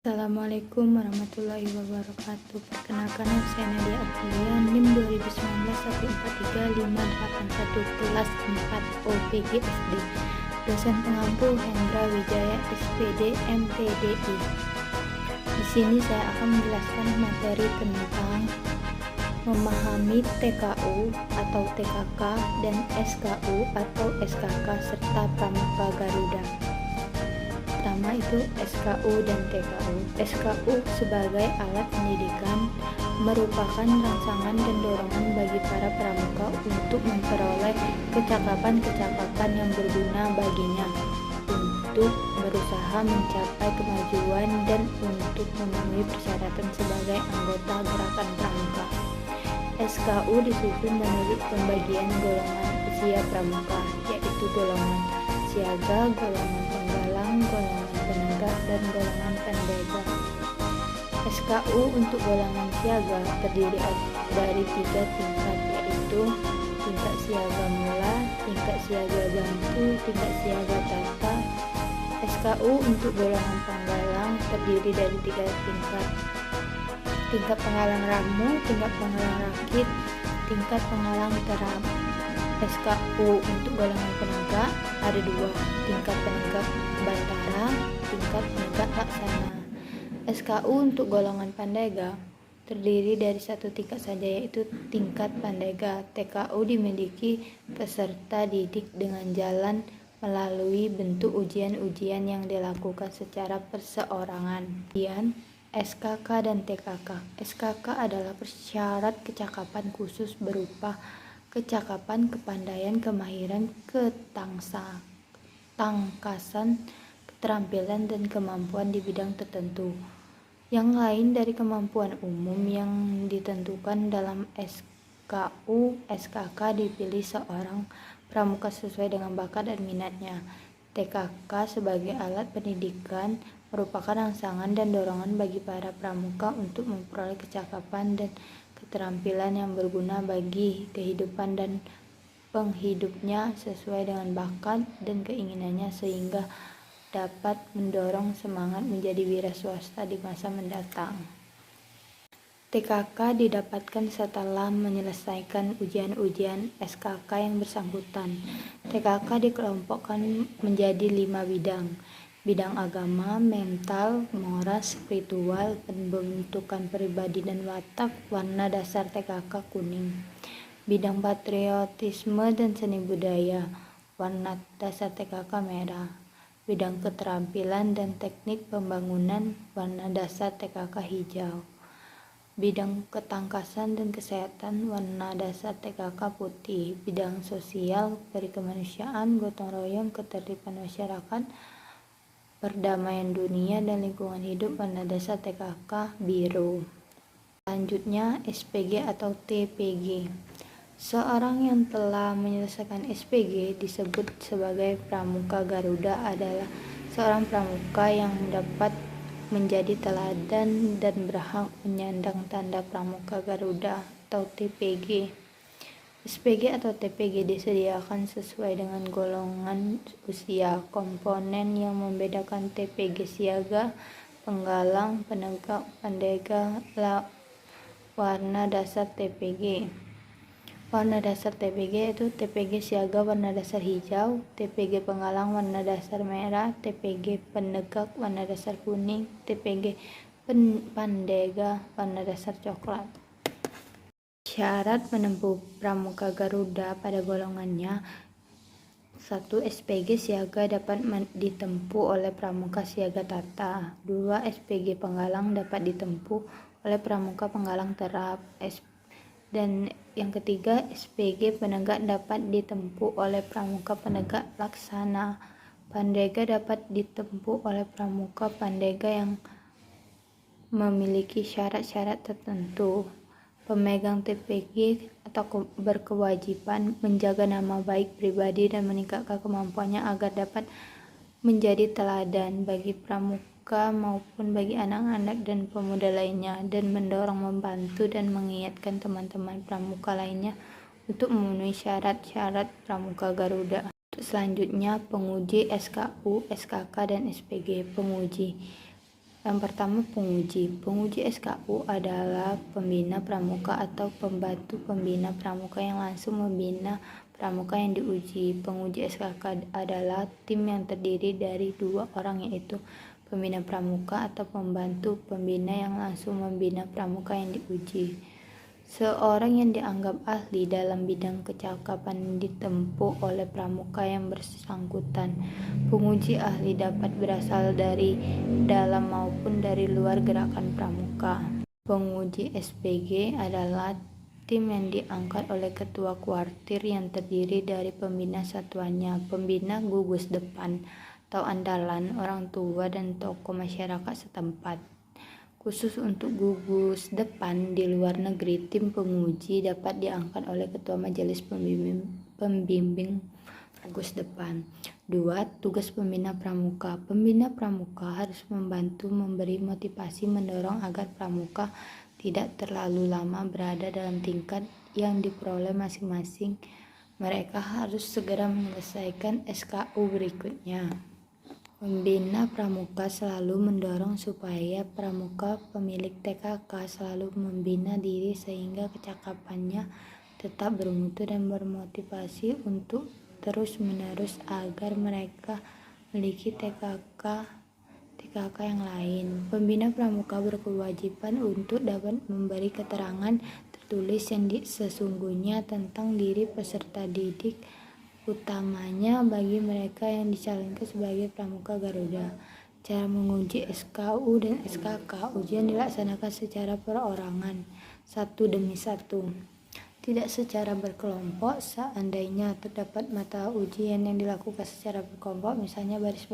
Assalamualaikum warahmatullahi wabarakatuh. Perkenalkan, saya Nadia Aprilia, NIM 2019 1435881 kelas 4 OPG SD. Dosen pengampu Hendra Wijaya SPD MTDI. Di sini saya akan menjelaskan materi tentang memahami TKU atau TKK dan SKU atau SKK serta Pramuka Garuda. Pertama itu SKU dan TKU. SKU sebagai alat pendidikan merupakan rangsangan dan dorongan bagi para pramuka untuk memperoleh kecakapan-kecakapan yang berguna baginya, untuk berusaha mencapai kemajuan dan untuk memenuhi persyaratan sebagai anggota gerakan pramuka. SKU disusun menurut pembagian golongan usia pramuka, yaitu golongan siaga, golongan penggalang, golongan penegak, dan golongan pendega. SKU untuk golongan siaga terdiri dari 3 tingkat, yaitu tingkat siaga mula, tingkat siaga bantu, tingkat siaga tata. SKU untuk golongan penggalang terdiri dari 3 tingkat, tingkat penggalang ramu, tingkat penggalang rakit, tingkat penggalang terap. SKU untuk golongan penegak ada 2, tingkat penegak bantara, tingkat penegak laksana. SKU untuk golongan pandega terdiri dari 1 tingkat saja, yaitu tingkat pandega. TKU dimiliki peserta didik dengan jalan melalui bentuk ujian-ujian yang dilakukan secara perseorangan. Kemudian SKK dan TKK. SKK adalah persyarat kecakapan khusus berupa kecakapan, kepandaian, kemahiran, ketangkasan, keterampilan, dan kemampuan di bidang tertentu yang lain dari kemampuan umum yang ditentukan dalam SKU. SKK dipilih seorang pramuka sesuai dengan bakat dan minatnya. TKK sebagai alat pendidikan merupakan rangsangan dan dorongan bagi para pramuka untuk memperoleh kecakapan dan keterampilan yang berguna bagi kehidupan dan penghidupnya sesuai dengan bakat dan keinginannya, sehingga dapat mendorong semangat menjadi wira swasta di masa mendatang. TKK didapatkan setelah menyelesaikan ujian-ujian SKK yang bersangkutan. TKK dikelompokkan menjadi 5 bidang. Bidang agama, mental, moral, spiritual, pembentukan pribadi dan watak. Warna dasar TKK kuning. Bidang patriotisme dan seni budaya. Warna dasar TKK merah. Bidang keterampilan dan teknik pembangunan. Warna dasar TKK hijau. Bidang ketangkasan dan kesehatan. Warna dasar TKK putih. Bidang sosial, perikemanusiaan, gotong royong, ketertiban masyarakat, perdamaian dunia, dan lingkungan hidup. Warna dasar TKK biru. Selanjutnya SPG atau TPG. Seorang yang telah menyelesaikan SPG disebut sebagai Pramuka Garuda adalah seorang pramuka yang dapat menjadi teladan dan berhak menyandang tanda Pramuka Garuda atau TPG. SPG atau TPG disediakan sesuai dengan golongan usia. Komponen yang membedakan TPG siaga, penggalang, penegak, pandega. Warna dasar TPG. Warna dasar TPG itu TPG siaga warna dasar hijau, TPG penggalang warna dasar merah, TPG penegak warna dasar kuning, TPG pandega warna dasar coklat. Syarat menempuh Pramuka Garuda pada golongannya: 1. SPG siaga dapat ditempuh oleh pramuka siaga tata. 2. SPG penggalang dapat ditempuh oleh pramuka penggalang terap. Dan yang ketiga, SPG penegak dapat ditempuh oleh pramuka penegak laksana. Pandega dapat ditempuh oleh pramuka pandega yang memiliki syarat-syarat tertentu. Pemegang TPG atau berkewajiban menjaga nama baik pribadi dan meningkatkan kemampuannya agar dapat menjadi teladan bagi pramuka maupun bagi anak-anak dan pemuda lainnya, dan mendorong, membantu, dan mengingatkan teman-teman pramuka lainnya untuk memenuhi syarat-syarat Pramuka Garuda. Selanjutnya penguji SKU, SKK, dan SPG. Penguji Yang pertama, penguji. Penguji SKU adalah pembina pramuka atau pembantu pembina pramuka yang langsung membina pramuka yang diuji. Penguji SKK adalah tim yang terdiri dari 2 orang, yaitu pembina pramuka atau pembantu pembina yang langsung membina pramuka yang diuji. Seorang yang dianggap ahli dalam bidang kecakapan ditempuh oleh pramuka yang bersangkutan. Penguji ahli dapat berasal dari dalam maupun dari luar gerakan pramuka. Penguji SPG adalah tim yang diangkat oleh ketua kuartir yang terdiri dari pembina satuannya, pembina gugus depan atau andalan, orang tua, dan tokoh masyarakat setempat. Khusus untuk gugus depan di luar negeri, tim penguji dapat diangkat oleh ketua majelis pembimbing gugus depan. 2. Tugas pembina pramuka. Pembina pramuka harus membantu memberi motivasi mendorong agar pramuka tidak terlalu lama berada dalam tingkat yang diperoleh masing-masing. Mereka harus segera menyelesaikan SKU berikutnya. Pembina pramuka selalu mendorong supaya pramuka pemilik TKK selalu membina diri sehingga kecakapannya tetap bermutu dan bermotivasi untuk terus-menerus agar mereka memiliki TKK yang lain. Pembina pramuka berkewajiban untuk dapat memberi keterangan tertulis yang sesungguhnya tentang diri peserta didik, utamanya bagi mereka yang dicalonkan sebagai pramuka Garuda. Cara menguji SKU dan SKK. Ujian dilaksanakan secara perorangan, 1 demi 1, tidak secara berkelompok. Seandainya terdapat mata ujian yang dilakukan secara berkelompok, misalnya baris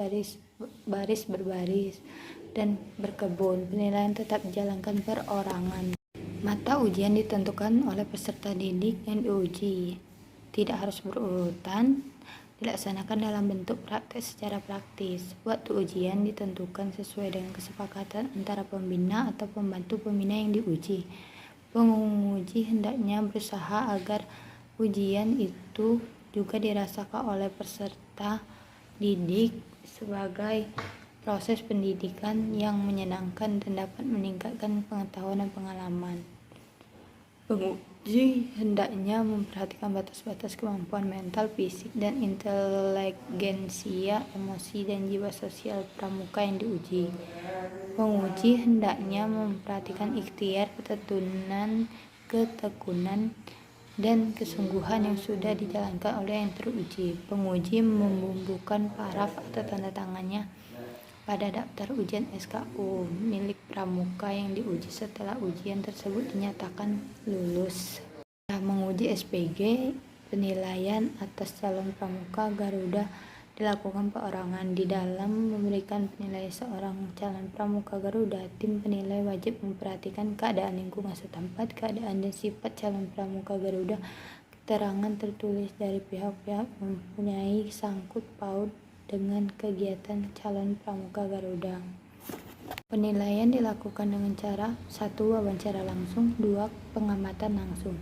berbaris dan berkebun, penilaian tetap dijalankan perorangan. Mata ujian ditentukan oleh peserta didik yang diuji, tidak harus berurutan, dilaksanakan dalam bentuk praktek secara praktis. Waktu ujian ditentukan sesuai dengan kesepakatan antara pembina atau pembantu pembina yang diuji. Penguji hendaknya berusaha agar ujian itu juga dirasakan oleh peserta didik sebagai proses pendidikan yang menyenangkan dan dapat meningkatkan pengetahuan dan pengalaman. Penguji hendaknya memperhatikan batas-batas kemampuan mental, fisik, dan inteligensia, emosi, dan jiwa sosial pramuka yang diuji. Penguji hendaknya memperhatikan ikhtiar, ketekunan, dan kesungguhan yang sudah dijalankan oleh yang teruji. Penguji membubuhkan paraf atau tanda tangannya pada daftar ujian SKU milik pramuka yang diuji setelah ujian tersebut dinyatakan lulus. Menguji SPG, penilaian atas calon pramuka Garuda dilakukan perorangan. Di dalam memberikan penilaian seorang calon pramuka Garuda, tim penilai wajib memperhatikan keadaan lingkungan setempat, keadaan dan sifat calon pramuka Garuda, keterangan tertulis dari pihak-pihak mempunyai sangkut paut dengan kegiatan calon pramuka Garuda. Penilaian dilakukan dengan cara 1. Wawancara langsung, 2. Pengamatan langsung.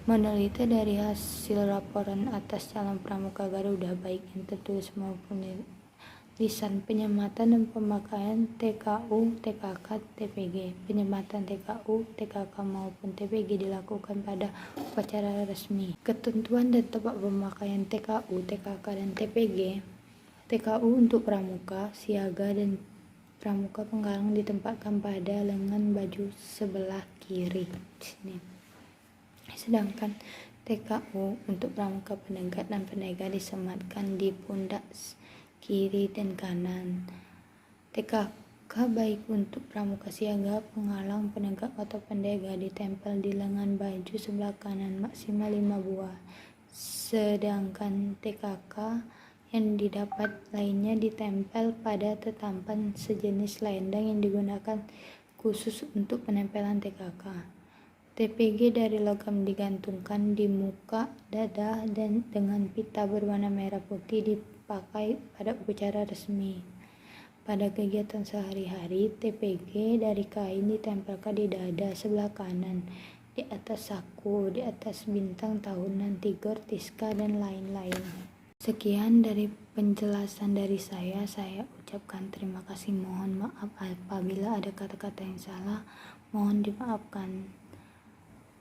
Meneliti dari hasil laporan atas calon pramuka Garuda, baik yang tertulis maupun lisan, penyematan dan pemakaian TKU, TKK, TPG. Penyematan TKU, TKK maupun TPG dilakukan pada upacara resmi. Ketentuan dan tempat pemakaian TKU, TKK, dan TPG. TKU untuk pramuka siaga dan pramuka penggalang ditempatkan pada lengan baju sebelah kiri. Sedangkan TKU untuk pramuka penegak dan penega disematkan di pundak kiri dan kanan. TKK baik untuk pramuka siaga, penghalang, penegak, atau pendega ditempel di lengan baju sebelah kanan maksimal 5 buah. Sedangkan TKK yang didapat lainnya ditempel pada tetapan sejenis selendang yang digunakan khusus untuk penempelan TKK. TPG dari logam digantungkan di muka, dada, dan dengan pita berwarna merah putih dipakai pada upacara resmi. Pada kegiatan sehari-hari, TPG dari kain ditempelkan di dada sebelah kanan, di atas saku, di atas bintang tahunan, tigor, tiska, dan lain-lain. Sekian dari penjelasan dari saya ucapkan terima kasih. Mohon maaf apabila ada kata-kata yang salah, mohon dimaafkan.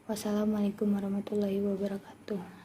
Wassalamualaikum warahmatullahi wabarakatuh.